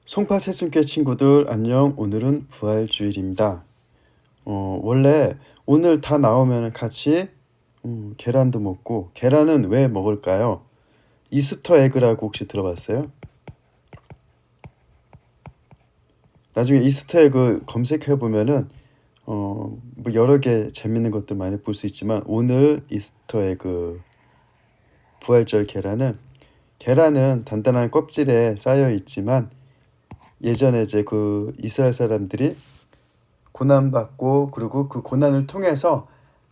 송파 새순교 친구들 안녕. 오늘은 부활주일입니다. 원래 오늘 다 나오면 같이 계란도 먹고. 계란은 왜 먹을까요? 이스터 에그라고 혹시 들어봤어요? 나중에 이스터 에그 검색해 보면은 뭐 여러 개 재밌는 것들 많이 볼 수 있지만, 오늘 이스터 에그 부활절 계란은 단단한 껍질에 쌓여 있지만, 예전에 이제 그 이스라엘 사람들이 고난받고, 그리고 그 고난을 통해서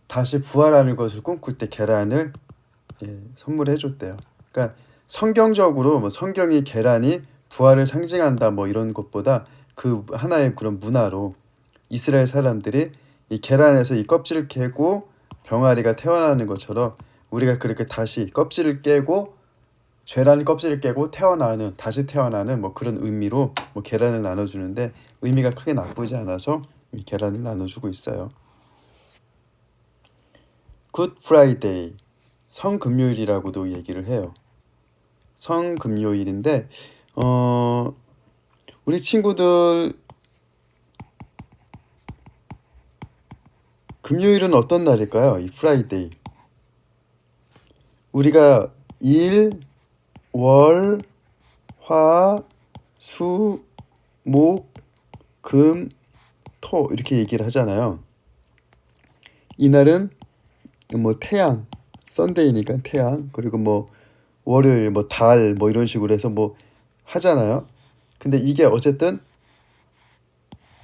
다시 부활하는 것을 꿈꿀 때 계란을 선물해 줬대요. 그러니까 성경적으로 뭐 성경이 계란이 부활을 상징한다 뭐 이런 것보다, 그 하나의 그런 문화로 이스라엘 사람들이 이 계란에서 이 껍질을 깨고 병아리가 태어나는 것처럼, 우리가 그렇게 다시 껍질을 깨고, 계란 껍질을 깨고 다시 태어나는 뭐 그런 의미로 뭐 계란을 나눠주는데, 의미가 크게 나쁘지 않아서 이 계란을 나눠주고 있어요. 굿 프라이데이, 성금요일이라고도 얘기를 해요. 성금요일인데 우리 친구들 금요일은 어떤 날일까요? 이 프라이데이. 우리가 일, 월, 화, 수, 목, 금, 토 이렇게 얘기를 하잖아요. 이날은 뭐 태양, 썬데이니까 태양, 그리고 뭐 월요일 뭐 달 뭐 이런 식으로 해서 뭐 하잖아요. 근데 이게 어쨌든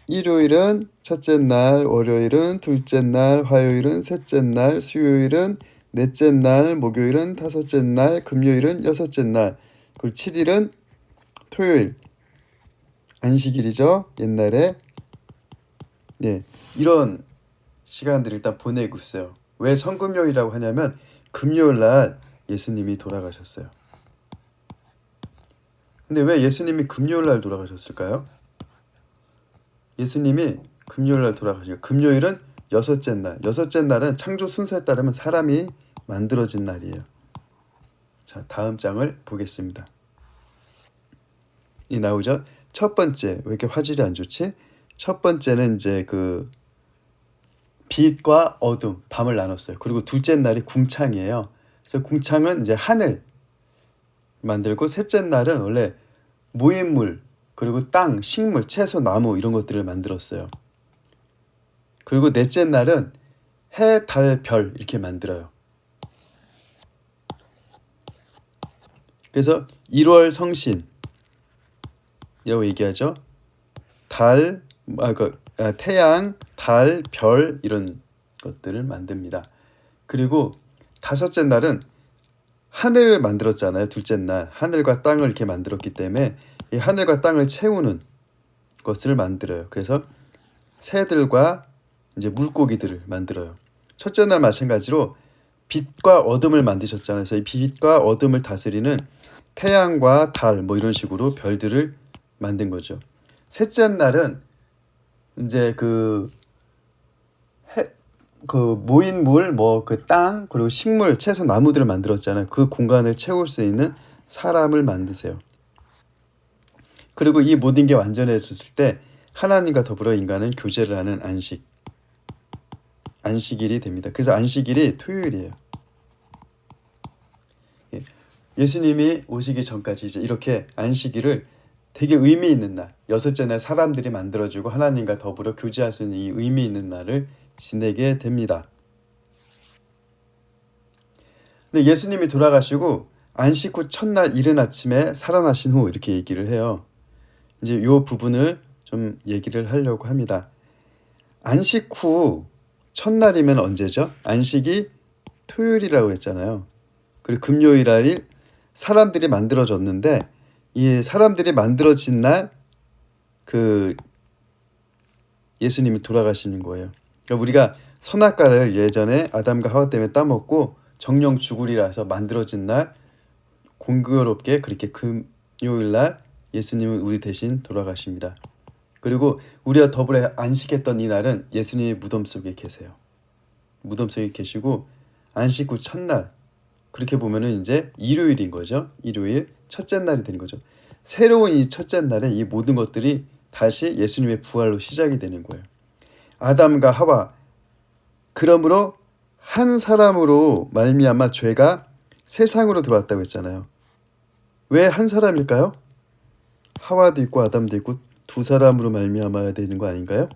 일요일은 첫째 날, 월요일은 둘째 날, 화요일은 셋째 날, 수요일은 넷째 날, 목요일은 다섯째 날, 금요일은 여섯째 날, 그리고 7일은 토요일, 안식일이죠. 옛날에. 네, 이런 시간들을 일단 보내고 있어요. 왜 성금요일이라고 하냐면, 금요일 날 예수님이 돌아가셨어요. 근데 왜 예수님이 금요일 날 돌아가셨을까요? 예수님이 금요일 날 돌아가시고, 금요일은 여섯째 날. 여섯째 날은 창조 순서에 따르면 사람이 만들어진 날이에요. 자, 다음 장을 보겠습니다. 이 나오죠? 첫 번째, 왜 이렇게 화질이 안 좋지? 첫 번째는 이제 그 빛과 어둠, 밤을 나눴어요. 그리고 둘째 날이 궁창이에요. 그래서 궁창은 이제 하늘 만들고, 셋째 날은 원래 모임물, 그리고 땅, 식물, 채소, 나무 이런 것들을 만들었어요. 그리고 넷째 날은 해, 달, 별 이렇게 만들어요. 그래서 1월 성신이라고 얘기하죠. 태양, 달, 별 이런 것들을 만듭니다. 그리고 다섯째 날은 하늘을 만들었잖아요. 둘째 날 하늘과 땅을 이렇게 만들었기 때문에 이 하늘과 땅을 채우는 것을 만들어요. 그래서 새들과 이제 물고기들을 만들어요. 첫째 날 마찬가지로 빛과 어둠을 만드셨잖아요. 그래서 이 빛과 어둠을 다스리는 태양과 달 뭐 이런 식으로 별들을 만든 거죠. 셋째 날은 이제 그 모인 물, 뭐 그 땅, 그리고 식물, 채소, 나무들을 만들었잖아요. 그 공간을 채울 수 있는 사람을 만드세요. 그리고 이 모든 게 완전해졌을 때 하나님과 더불어 인간은 교제를 하는 안식일이 됩니다. 그래서 안식일이 토요일이에요. 예수님이 오시기 전까지 이제 이렇게 안식일을 되게 의미 있는 날, 여섯째 날 사람들이 만들어주고 하나님과 더불어 교제할 수 있는 이 의미 있는 날을 지내게 됩니다. 근데 예수님이 돌아가시고 안식 후 첫날 이른 아침에 살아나신 후 이렇게 얘기를 해요. 이제 이 부분을 좀 얘기를 하려고 합니다. 안식 후 첫날이면 언제죠? 안식이 토요일이라고 그랬잖아요. 그리고 금요일 날 사람들이 만들어졌는데, 이 사람들이 만들어진 날 그 예수님이 돌아가시는 거예요. 그러니까 우리가 선악과를 예전에 아담과 하와 때문에 따먹고 정령 죽으리라 해서 만들어진 날, 공교롭게 그렇게 금요일 날 예수님은 우리 대신 돌아가십니다. 그리고 우리와 더불어 안식했던 이 날은 예수님이 무덤 속에 계세요. 무덤 속에 계시고 안식 후 첫날, 그렇게 보면은 이제 일요일인 거죠. 일요일 첫째 날이 되는 거죠. 새로운 이 첫째 날에 이 모든 것들이 다시 예수님의 부활로 시작이 되는 거예요. 아담과 하와, 그러므로 한 사람으로 말미암아 죄가 세상으로 들어왔다고 했잖아요. 왜 한 사람일까요? 하와도 있고 아담도 있고 두 사람으로 말미암아야 되는 거 아닌가요?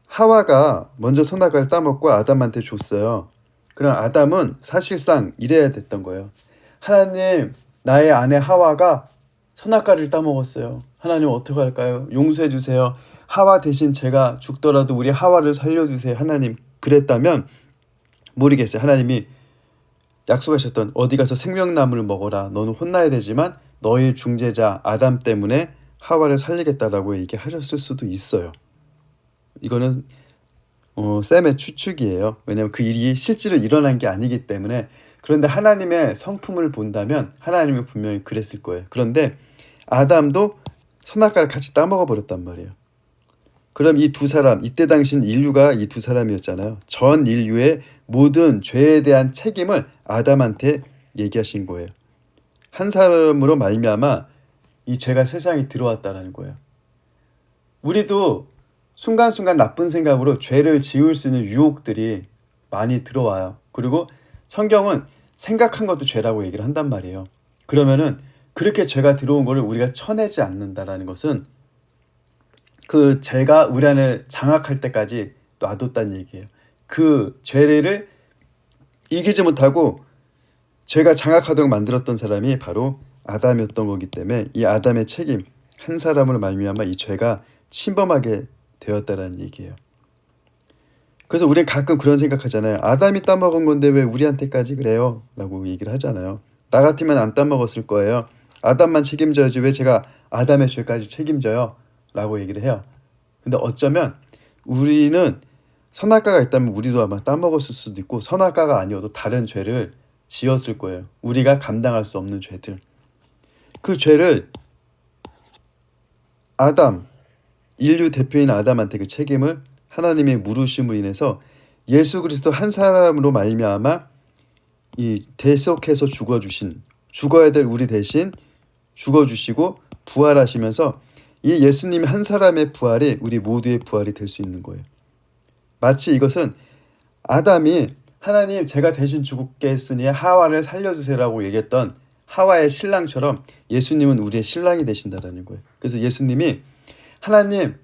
하와가 먼저 선악과를 따먹고 아담한테 줬어요. 그럼 아담은 사실상 이래야 됐던 거예요. 하나님, 나의 아내 하와가 선악과를 따먹었어요. 하나님 어떻게 할까요? 용서해 주세요. 하와 대신 제가 죽더라도 우리 하와를 살려주세요. 하나님, 그랬다면 모르겠어요. 하나님이 약속하셨던 어디 가서 생명나무를 먹어라. 너는 혼나야 되지만 너의 중재자 아담 때문에 하와를 살리겠다라고 얘기하셨을 수도 있어요. 이거는 쌤의 추측이에요. 왜냐하면 그 일이 실제로 일어난 게 아니기 때문에. 그런데 하나님의 성품을 본다면 하나님은 분명히 그랬을 거예요. 그런데 아담도 선악과를 같이 따먹어 버렸단 말이에요. 그럼 이 두 사람, 이때 당시 인류가 이 두 사람이었잖아요. 전 인류의 모든 죄에 대한 책임을 아담한테 얘기하신 거예요. 한 사람으로 말미암아 이 죄가 세상에 들어왔다라는 거예요. 우리도 순간순간 나쁜 생각으로 죄를 지을 수 있는 유혹들이 많이 들어와요. 그리고 성경은 생각한 것도 죄라고 얘기를 한단 말이에요. 그러면은 그렇게 죄가 들어온 거를 우리가 쳐내지 않는다라는 것은 그 죄가 우리 안에 장악할 때까지 놔뒀다는 얘기예요. 그 죄를 이기지 못하고 죄가 장악하도록 만들었던 사람이 바로 아담이었던 거기 때문에 이 아담의 책임, 한 사람으로 말미암아 이 죄가 침범하게 되었다라는 얘기예요. 그래서 우리는 가끔 그런 생각하잖아요. 아담이 따먹은 건데 왜 우리한테까지 그래요? 라고 얘기를 하잖아요. 나 같으면 안 따먹었을 거예요. 아담만 책임져야지 왜 제가 아담의 죄까지 책임져요? 라고 얘기를 해요. 근데 어쩌면 우리는 선악과가 있다면 우리도 아마 따먹었을 수도 있고 선악과가 아니어도 다른 죄를 지었을 거예요. 우리가 감당할 수 없는 죄들. 그 죄를 아담, 인류 대표인 아담한테 그 책임을 하나님의 물으심으로 인해서 예수 그리스도 한 사람으로 말미암아 이 대속해서 죽어야 될 우리 대신 죽어주시고 부활하시면서 이 예수님 한 사람의 부활이 우리 모두의 부활이 될 수 있는 거예요. 마치 이것은 아담이 하나님 제가 대신 죽겠으니 하와를 살려주세요라고 얘기했던 하와의 신랑처럼 예수님은 우리의 신랑이 되신다는 거예요. 그래서 예수님이 하나님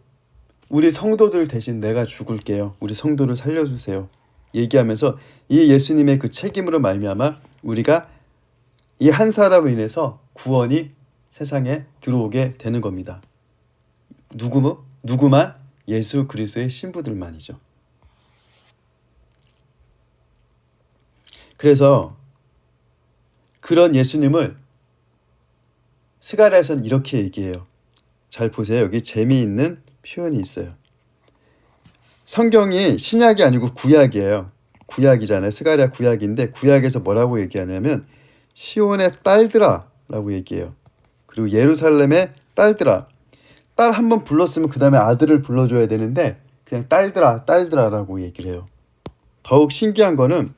우리 성도들 대신 내가 죽을게요. 우리 성도를 살려주세요. 얘기하면서 이 예수님의 그 책임으로 말미암아 우리가 이 한 사람으로 인해서 구원이 세상에 들어오게 되는 겁니다. 누구만? 예수 그리스도의 신부들만이죠. 그래서 그런 예수님을 스가랴에서는 이렇게 얘기해요. 잘 보세요. 여기 재미있는 표현이 있어요. 성경이 신약이 아니고 구약이에요. 구약이잖아요. 스가랴 구약인데 구약에서 뭐라고 얘기하냐면 시온의 딸들아 라고 얘기해요. 그리고 예루살렘의 딸들아. 딸 한 번 불렀으면 그 다음에 아들을 불러줘야 되는데 그냥 딸들아 라고 얘기를 해요. 더욱 신기한 거는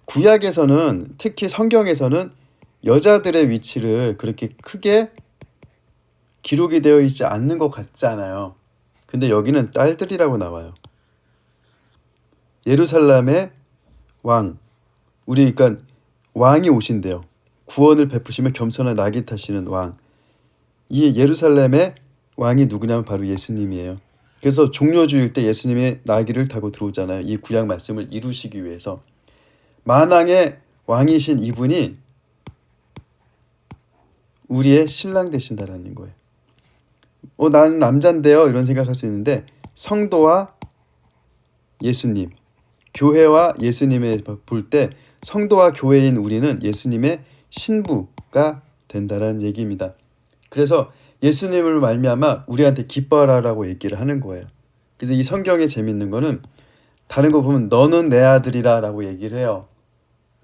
구약에서는 특히 성경에서는 여자들의 위치를 그렇게 크게 기록이 되어 있지 않는 것 같잖아요. 근데 여기는 딸들이라고 나와요. 예루살렘의 왕, 그러니까 왕이 오신대요. 구원을 베푸시며 겸손한 나귀 타시는 왕. 이 예루살렘의 왕이 누구냐면 바로 예수님이에요. 그래서 종려주일 때 예수님이 나귀를 타고 들어오잖아요. 이 구약 말씀을 이루시기 위해서. 만왕의 왕이신 이분이 우리의 신랑 되신다라는 거예요. 나는 남잔데요 이런 생각할 수 있는데 성도와 예수님, 교회와 예수님을 볼 때 성도와 교회인 우리는 예수님의 신부가 된다는 얘기입니다. 그래서 예수님을 말미암아 우리한테 기뻐하라고 얘기를 하는 거예요. 그래서 이 성경에 재밌는 거는 다른 거 보면 너는 내 아들이라 라고 얘기를 해요.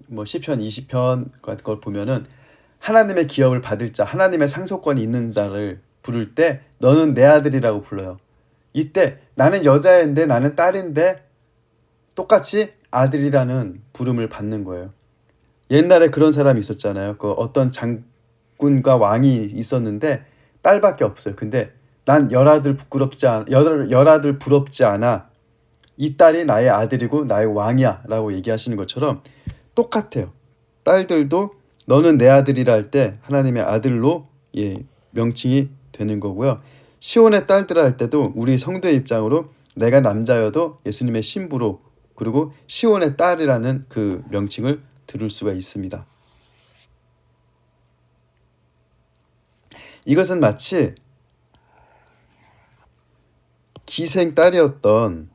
뭐 시편 20편 같은 걸 보면은 하나님의 기업을 받을 자, 하나님의 상속권이 있는 자를 부를 때 너는 내 아들이라고 불러요. 이때 나는 여자인데 나는 딸인데 똑같이 아들이라는 부름을 받는 거예요. 옛날에 그런 사람이 있었잖아요. 그 어떤 장군과 왕이 있었는데 딸밖에 없어요. 근데 난 열아들 부럽지 않아. 이 딸이 나의 아들이고 나의 왕이야 라고 얘기하시는 것처럼 똑같아요. 딸들도 너는 내 아들이라 할 때 하나님의 아들로 명칭이 되는 거고요. 시온의 딸들아 할 때도 우리 성도의 입장으로 내가 남자여도 예수님의 신부로, 그리고 시온의 딸이라는 그 명칭을 들을 수가 있습니다. 이것은 마치 기생 딸이었던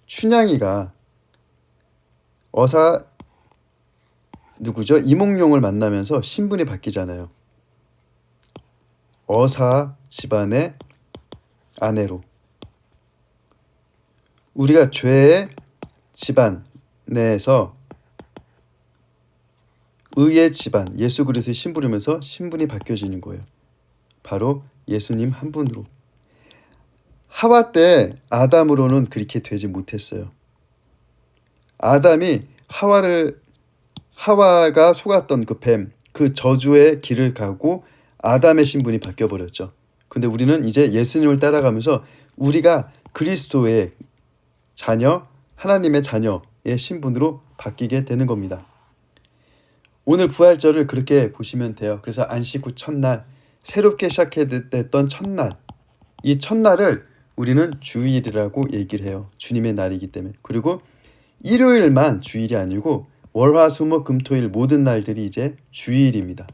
춘향이가 어사 누구죠? 이몽룡을 만나면서 신분이 바뀌잖아요. 어사 집안의 아내로. 우리가 죄의 집안 내에서 의의 집안, 예수 그리스도의 신부르면서 신분이 바뀌어지는 거예요. 바로 예수님 한 분으로. 하와 때 아담으로는 그렇게 되지 못했어요. 아담이 하와가 속았던 그 뱀, 그 저주의 길을 가고 아담의 신분이 바뀌어버렸죠. 근데 우리는 이제 예수님을 따라가면서 우리가 그리스도의 자녀, 하나님의 자녀의 신분으로 바뀌게 되는 겁니다. 오늘 부활절을 그렇게 보시면 돼요. 그래서 안식 후 첫날, 새롭게 시작했던 첫날, 이 첫날을 우리는 주일이라고 얘기를 해요. 주님의 날이기 때문에. 그리고 일요일만 주일이 아니고 월화수목금토일 모든 날들이 이제 주일입니다.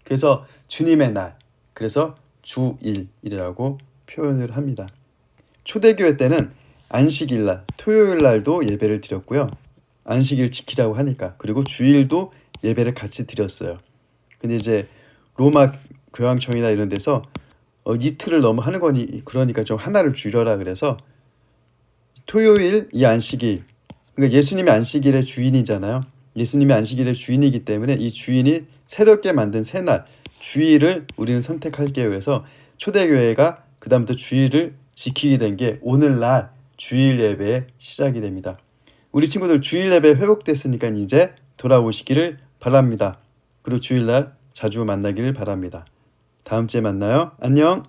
그래서 주님의 날, 그래서 주일이라고 표현을 합니다. 초대교회 때는 안식일날, 토요일날도 예배를 드렸고요. 안식일 지키라고 하니까. 그리고 주일도 예배를 같이 드렸어요. 근데 이제 로마 교황청이나 이런 데서 이틀을 너무 하는 거니, 그러니까 좀 하나를 줄여라 그래서 토요일 이 안식일, 그러니까 예수님이 안식일의 주인이잖아요. 예수님이 안식일의 주인이기 때문에 이 주인이 새롭게 만든 새날 주일을 우리는 선택할게요. 그래서 초대교회가 그 다음부터 주일을 지키게 된 게 오늘날 주일 예배의 시작이 됩니다. 우리 친구들 주일 예배 회복됐으니까 이제 돌아오시기를 바랍니다. 그리고 주일날 자주 만나기를 바랍니다. 다음 주에 만나요. 안녕.